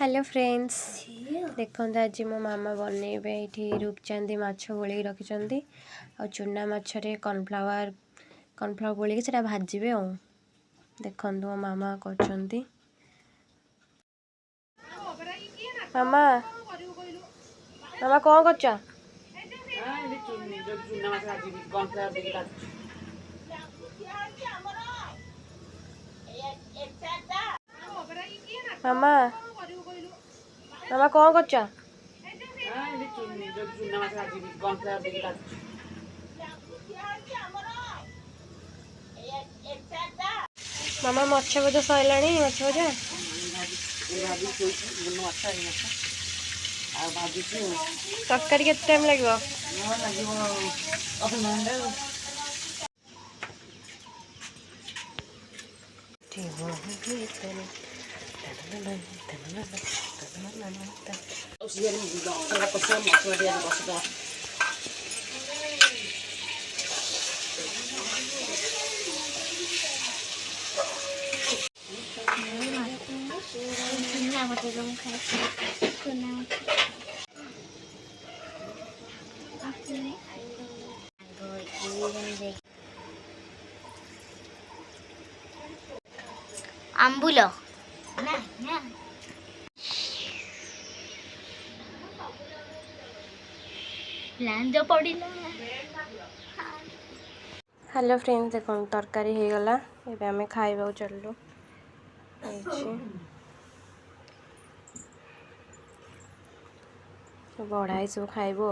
Hello friends देखो आज मो मामा बनइबे ये रूपचांदी माछ गोल रखी आ चूना मछरे कॉर्नफ्लावर गोल से भाजबे आ देखो मो मामा कर मामा मामा कौन कर मामा मामा कौन कर मामा मछ भजा सरला मछ भजा तरकारी के टाइम लगे आंबुल पड़ा। हेलो फ्रेंड्स देखो तरकारी हो गला एबे हमें खाइबा चललु बढ़ाई सब खाइबो।